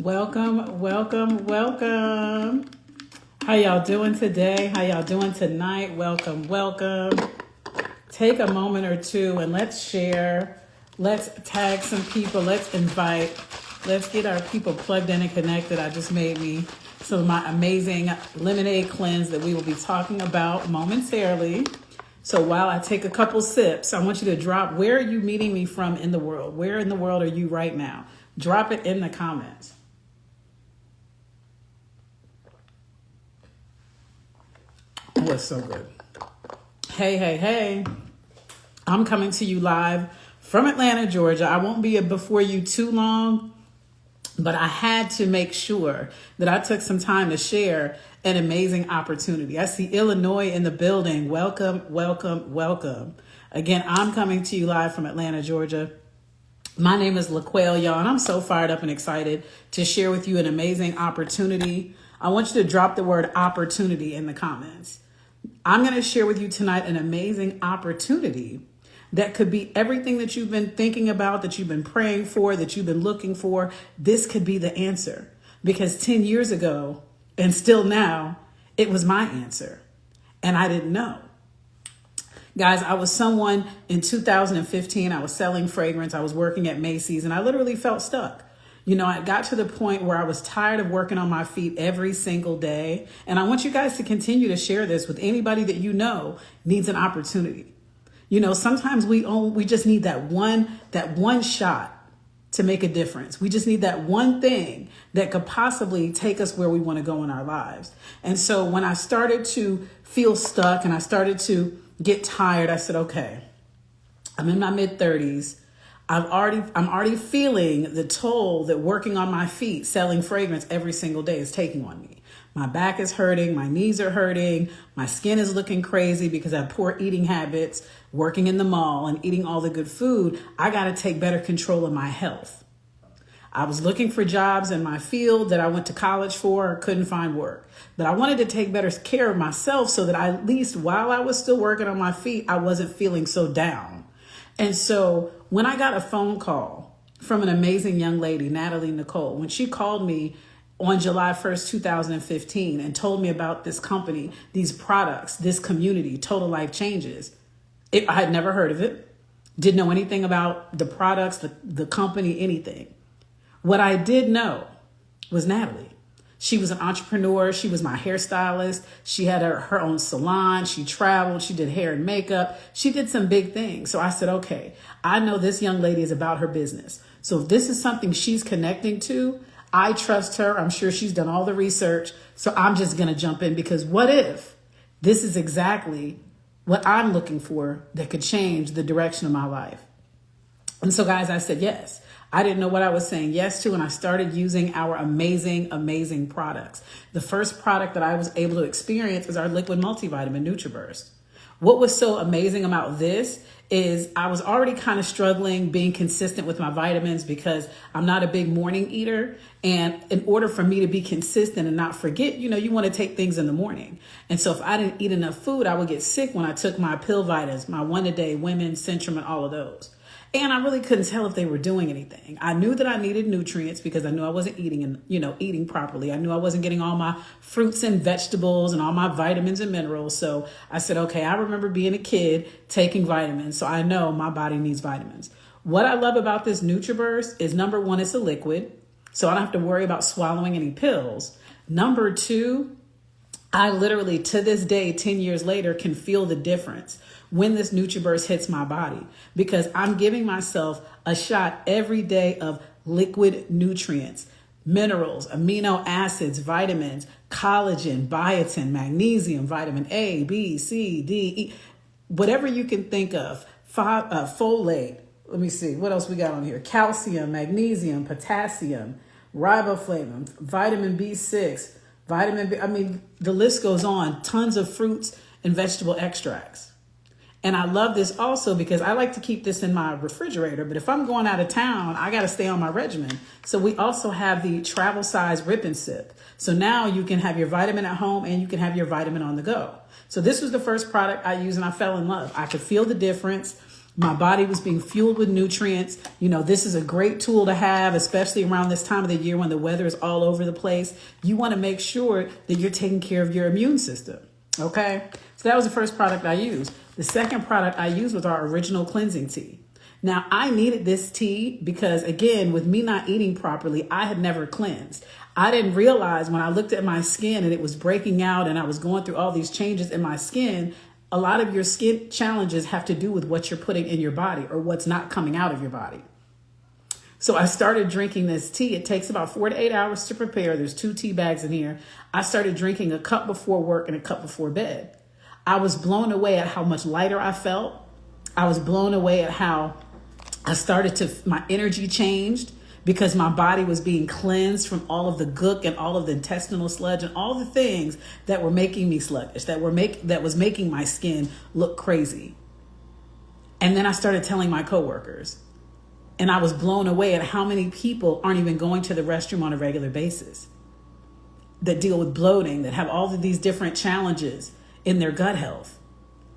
Welcome, welcome, welcome. How y'all doing today? How y'all doing tonight? Welcome, welcome. Take a moment or two and let's share. Let's tag some people. Let's invite. Let's get our people plugged in and connected. I just made me some of my amazing lemonade cleanse that we will be talking about momentarily. So while I take a couple sips, I want you to drop, where are you meeting me from in the world? Where in the world are you right now? Drop it in the comments. Oh, it's so good. Hey. I'm coming to you live from Atlanta, Georgia. I won't be before you too long, but I had to make sure that I took some time to share an amazing opportunity. I see Illinois in the building. Welcome, welcome, welcome. Again, I'm coming to you live from Atlanta, Georgia. My name is LaQuail, y'all, and I'm so fired up and excited to share with you an amazing opportunity. I want you to drop the word opportunity in the comments. I'm going to share with you tonight an amazing opportunity that could be everything that you've been thinking about, that you've been praying for, that you've been looking for. This could be the answer, because 10 years ago and still now, it was my answer and I didn't know. Guys, I was someone in 2015, I was selling fragrance. I was working at Macy's and I literally felt stuck. You know, I got to the point where I was tired of working on my feet every single day. And I want you guys to continue to share this with anybody that you know needs an opportunity. You know, sometimes we just need that one shot to make a difference. We just need that one thing that could possibly take us where we want to go in our lives. And so when I started to feel stuck and I started to get tired, I said, okay, I'm in my mid-30s. I'm already feeling the toll that working on my feet, selling fragrance every single day is taking on me. My back is hurting, my knees are hurting, my skin is looking crazy because I have poor eating habits, working in the mall and eating all the good food. I got to take better control of my health. I was looking for jobs in my field that I went to college for, couldn't find work. But I wanted to take better care of myself so that at least while I was still working on my feet, I wasn't feeling so down. And so when I got a phone call from an amazing young lady, Natalie Nicole, when she called me on July 1st, 2015, and told me about this company, these products, this community, Total Life Changes, I had never heard of it, didn't know anything about the products, the company, anything. What I did know was Natalie. She was an entrepreneur. She was my hairstylist. She had her own salon. She traveled. She did hair and makeup. She did some big things. So I said, okay, I know this young lady is about her business. So if this is something she's connecting to, I trust her. I'm sure she's done all the research. So I'm just going to jump in, because what if this is exactly what I'm looking for that could change the direction of my life? And so, guys, I said yes. I didn't know what I was saying yes to, and I started using our amazing, amazing products. The first product that I was able to experience is our liquid multivitamin, NutriBurst. What was so amazing about this is I was already kind of struggling being consistent with my vitamins because I'm not a big morning eater. And in order for me to be consistent and not forget, you want to take things in the morning. And so if I didn't eat enough food, I would get sick when I took my pill vitamins, my 1-a-day, women, Centrum, and all of those. And I really couldn't tell if they were doing anything. I knew that I needed nutrients because I knew I wasn't eating properly. I knew I wasn't getting all my fruits and vegetables and all my vitamins and minerals. So I said, okay, I remember being a kid taking vitamins. So I know my body needs vitamins. What I love about this NutriBurst is, number one, it's a liquid. So I don't have to worry about swallowing any pills. Number two, I literally, to this day, 10 years later, can feel the difference when this NutriBurst hits my body, because I'm giving myself a shot every day of liquid nutrients, minerals, amino acids, vitamins, collagen, biotin, magnesium, vitamin A, B, C, D, E, whatever you can think of, folate. Let me see, what else we got on here? Calcium, magnesium, potassium, riboflavin, vitamin B6, vitamin B. The list goes on. Tons of fruits and vegetable extracts. And I love this also because I like to keep this in my refrigerator. But if I'm going out of town, I got to stay on my regimen. So we also have the travel size Rip and Sip. So now you can have your vitamin at home and you can have your vitamin on the go. So this was the first product I used and I fell in love. I could feel the difference. My body was being fueled with nutrients. You know, this is a great tool to have, especially around this time of the year when the weather is all over the place. You want to make sure that you're taking care of your immune system. Okay. So that was the first product I used. The second product I used was our original cleansing tea. Now, I needed this tea because, again, with me not eating properly, I had never cleansed. I didn't realize when I looked at my skin and it was breaking out and I was going through all these changes in my skin, a lot of your skin challenges have to do with what you're putting in your body or what's not coming out of your body. So I started drinking this tea. It takes about 4 to 8 hours to prepare. There's 2 tea bags in here. I started drinking a cup before work and a cup before bed. I was blown away at how much lighter I felt. I was blown away at how my energy changed because my body was being cleansed from all of the gook and all of the intestinal sludge and all the things that were making me sluggish, that was making my skin look crazy. And then I started telling my coworkers, and I was blown away at how many people aren't even going to the restroom on a regular basis, that deal with bloating, that have all of these different challenges in their gut health.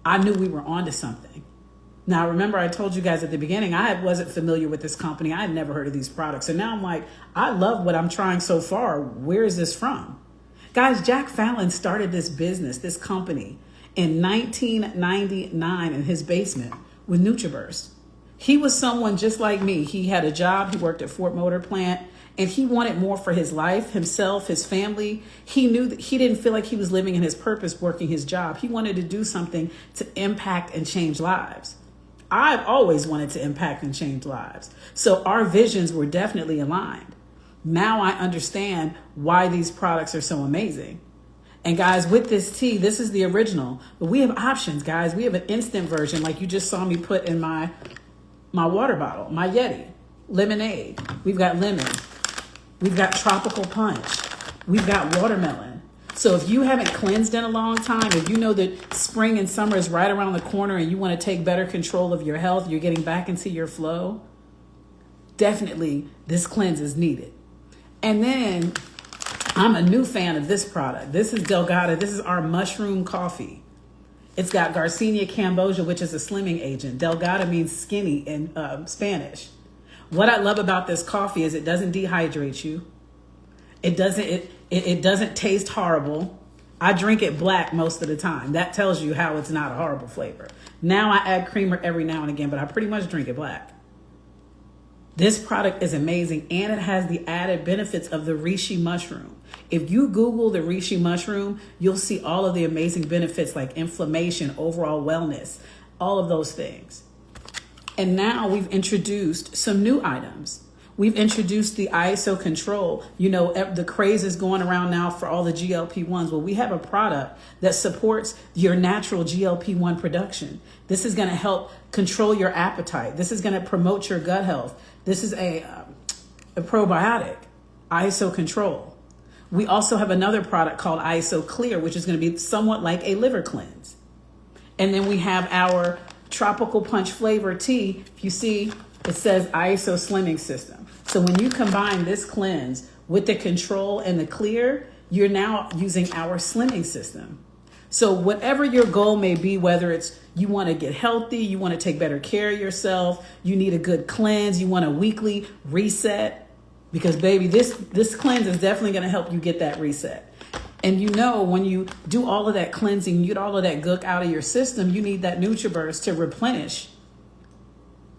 I knew we were onto something. Now, remember, I told you guys at the beginning, I wasn't familiar with this company. I had never heard of these products. And now I'm like, I love what I'm trying so far. Where is this from? Guys, Jack Fallon started this business, this company, in 1999 in his basement with NutriBurst. He was someone just like me. He had a job. He worked at Ford Motor Plant. And he wanted more for his life, himself, his family. He knew that he didn't feel like he was living in his purpose working his job. He wanted to do something to impact and change lives. I've always wanted to impact and change lives. So our visions were definitely aligned. Now I understand why these products are so amazing. And guys, with this tea, this is the original, but we have options, guys. We have an instant version like you just saw me put in my water bottle, my Yeti, lemonade. We've got lemon. We've got tropical punch. We've got watermelon. So if you haven't cleansed in a long time, if you know that spring and summer is right around the corner and you want to take better control of your health, you're getting back into your flow, definitely this cleanse is needed. And then I'm a new fan of this product. This is Delgada. This is our mushroom coffee. It's got Garcinia cambogia, which is a slimming agent. Delgada means skinny in Spanish. What I love about this coffee is it doesn't dehydrate you. It doesn't taste horrible. I drink it black most of the time. That tells you how it's not a horrible flavor. Now I add creamer every now and again, but I pretty much drink it black. This product is amazing, and it has the added benefits of the reishi mushroom. If you Google the reishi mushroom, you'll see all of the amazing benefits like inflammation, overall wellness, all of those things. And now we've introduced some new items. We've introduced the ISO control. You know, the craze is going around now for all the GLP-1s. Well, we have a product that supports your natural GLP-1 production. This is going to help control your appetite. This is going to promote your gut health. This is a probiotic, ISO control. We also have another product called ISO Clear, which is going to be somewhat like a liver cleanse. And then we have our tropical punch flavor tea. If you see, it says ISO slimming system. So when you combine this cleanse with the control and the clear, you're now using our slimming system. So whatever your goal may be, whether it's you want to get healthy, you want to take better care of yourself, you need a good cleanse, you want a weekly reset, because baby, this cleanse is definitely going to help you get that reset. And you know, when you do all of that cleansing, you get all of that gook out of your system, you need that NutriBurst to replenish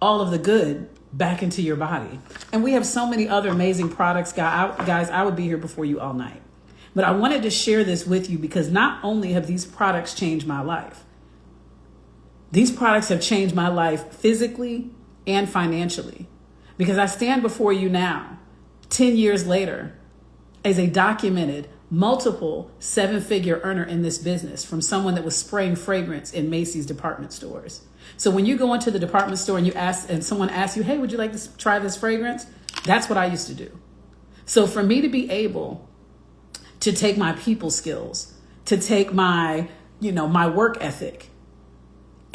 all of the good back into your body. And we have so many other amazing products, guys. I would be here before you all night. But I wanted to share this with you because not only have these products changed my life, these products have changed my life physically and financially. Because I stand before you now, 10 years later, as a documented multiple 7-figure earner in this business from someone that was spraying fragrance in Macy's department stores. So when you go into the department store and someone asks you, hey, would you like to try this fragrance? That's what I used to do. So for me to be able to take my people skills, to take my work ethic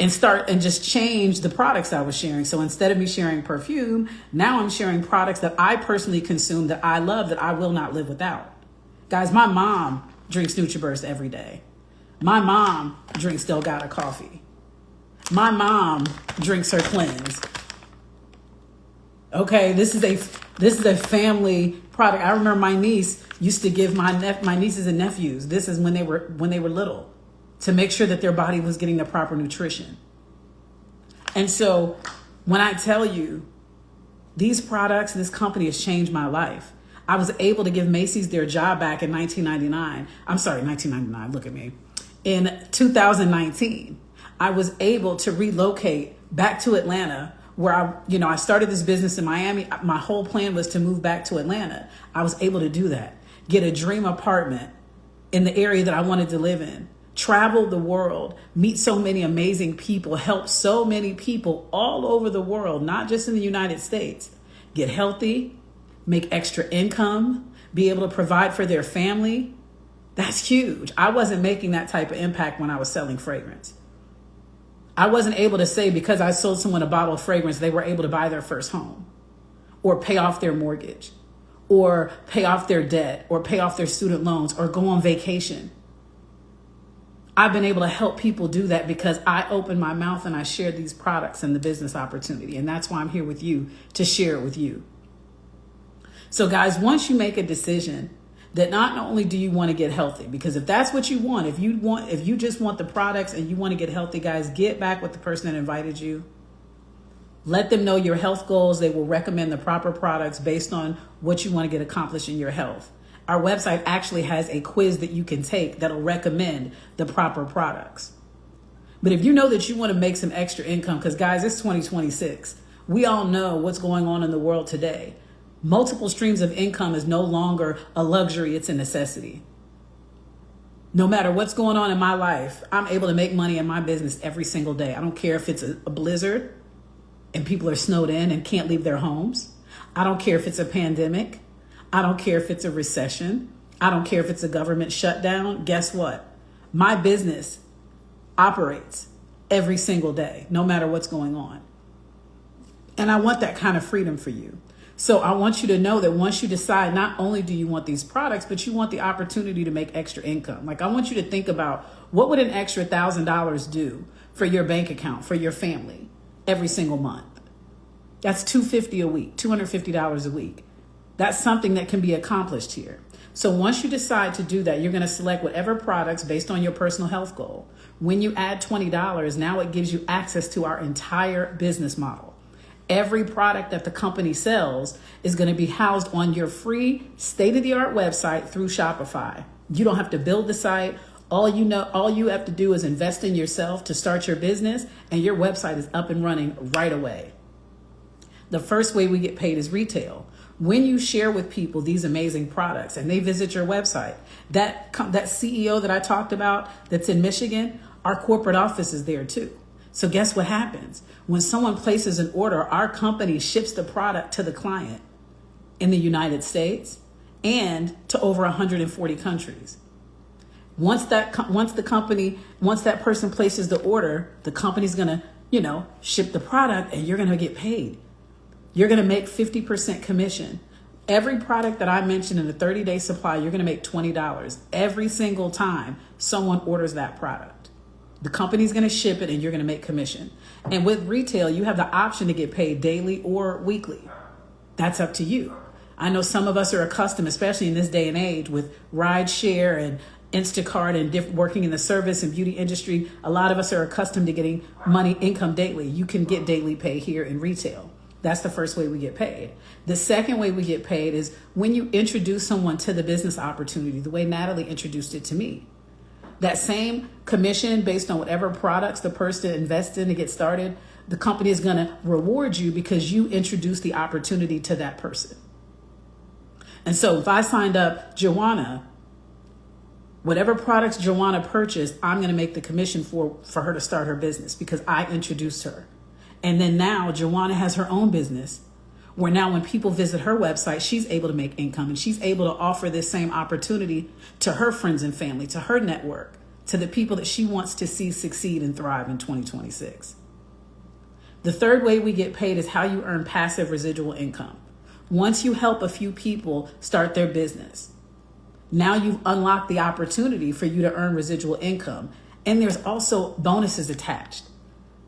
and start and just change the products I was sharing. So instead of me sharing perfume, now I'm sharing products that I personally consume, that I love, that I will not live without. Guys, my mom drinks NutriBurst every day. My mom drinks Delgada coffee. My mom drinks her cleanse. Okay, this is a family product. I remember my niece used to give my nieces and nephews. This is when they were little, to make sure that their body was getting the proper nutrition. And so when I tell you these products, this company has changed my life. I was able to give Macy's their job back in 1999. I'm sorry, 1999. Look at me. In 2019, I was able to relocate back to Atlanta, where I started this business in Miami. My whole plan was to move back to Atlanta. I was able to do that. Get a dream apartment in the area that I wanted to live in. Travel the world, meet so many amazing people, help so many people all over the world, not just in the United States. Get healthy, make extra income, be able to provide for their family. That's huge. I wasn't making that type of impact when I was selling fragrance. I wasn't able to say because I sold someone a bottle of fragrance, they were able to buy their first home or pay off their mortgage or pay off their debt or pay off their student loans or go on vacation. I've been able to help people do that because I opened my mouth and I shared these products and the business opportunity. And that's why I'm here with you to share it with you. So guys, once you make a decision that not only do you want to get healthy, because if that's what you want, if you just want the products and you want to get healthy, guys, get back with the person that invited you. Let them know your health goals. They will recommend the proper products based on what you want to get accomplished in your health. Our website actually has a quiz that you can take that'll recommend the proper products. But if you know that you want to make some extra income, because guys, it's 2026. We all know what's going on in the world today. Multiple streams of income is no longer a luxury, it's a necessity. No matter what's going on in my life, I'm able to make money in my business every single day. I don't care if it's a blizzard and people are snowed in and can't leave their homes. I don't care if it's a pandemic. I don't care if it's a recession. I don't care if it's a government shutdown. Guess what? My business operates every single day, no matter what's going on. And I want that kind of freedom for you. So I want you to know that once you decide, not only do you want these products, but you want the opportunity to make extra income. Like, I want you to think about, what would an extra $1,000 do for your bank account, for your family every single month? That's $250 a week, $250 a week. That's something that can be accomplished here. So once you decide to do that, you're going to select whatever products based on your personal health goal. When you add $20, now it gives you access to our entire business model. Every product that the company sells is going to be housed on your free state-of-the-art website through Shopify. You don't have to build the site. All you have to do is invest in yourself to start your business, and your website is up and running right away. The first way we get paid is retail. When you share with people these amazing products and they visit your website, that CEO that I talked about that's in Michigan, our corporate office is there too. So guess what happens? When someone places an order, our company ships the product to the client in the United States and to over 140 countries. Once that person places the order, the company's going to, ship the product and you're going to get paid. You're going to make 50% commission. Every product that I mentioned in a 30-day supply, you're going to make $20 every single time someone orders that product. The company's going to ship it and you're going to make commission. And with retail, you have the option to get paid daily or weekly. That's up to you. I know some of us are accustomed, especially in this day and age with rideshare and Instacart and working in the service and beauty industry. A lot of us are accustomed to getting income daily. You can get daily pay here in retail. That's the first way we get paid. The second way we get paid is when you introduce someone to the business opportunity, the way Natalie introduced it to me. That same commission based on whatever products the person invests in to get started, the company is going to reward you because you introduced the opportunity to that person. And so if I signed up Joanna, whatever products Joanna purchased, I'm going to make the commission for her to start her business because I introduced her. And then now Joanna has her own business where now when people visit her website, she's able to make income and she's able to offer this same opportunity to her friends and family, to her network, to the people that she wants to see succeed and thrive in 2026. The third way we get paid is how you earn passive residual income. Once you help a few people start their business, now you've unlocked the opportunity for you to earn residual income. And there's also bonuses attached.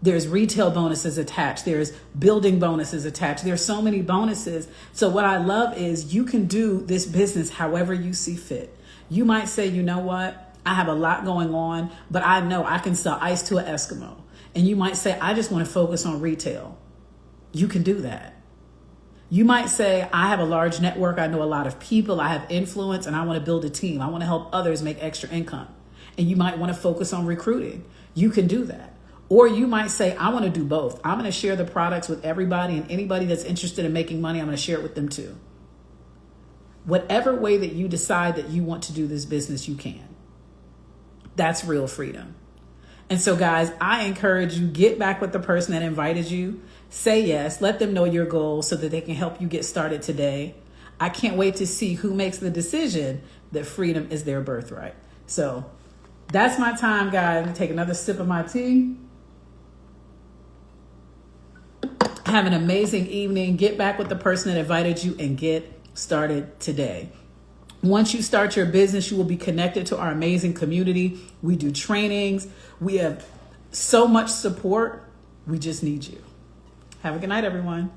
There's retail bonuses attached. There's building bonuses attached. There's so many bonuses. So what I love is you can do this business however you see fit. You might say, you know what? I have a lot going on, but I know I can sell ice to an Eskimo. And you might say, I just want to focus on retail. You can do that. You might say, I have a large network. I know a lot of people. I have influence and I want to build a team. I want to help others make extra income. And you might want to focus on recruiting. You can do that. Or you might say, I want to do both. I'm going to share the products with everybody, and anybody that's interested in making money, I'm going to share it with them too. Whatever way that you decide that you want to do this business, you can. That's real freedom. And so guys, I encourage you, get back with the person that invited you. Say yes, let them know your goals so that they can help you get started today. I can't wait to see who makes the decision that freedom is their birthright. So that's my time, guys. I'm gonna take another sip of my tea. Have an amazing evening. Get back with the person that invited you and get started today. Once you start your business, you will be connected to our amazing community. We do trainings. We have so much support. We just need you. Have a good night, everyone.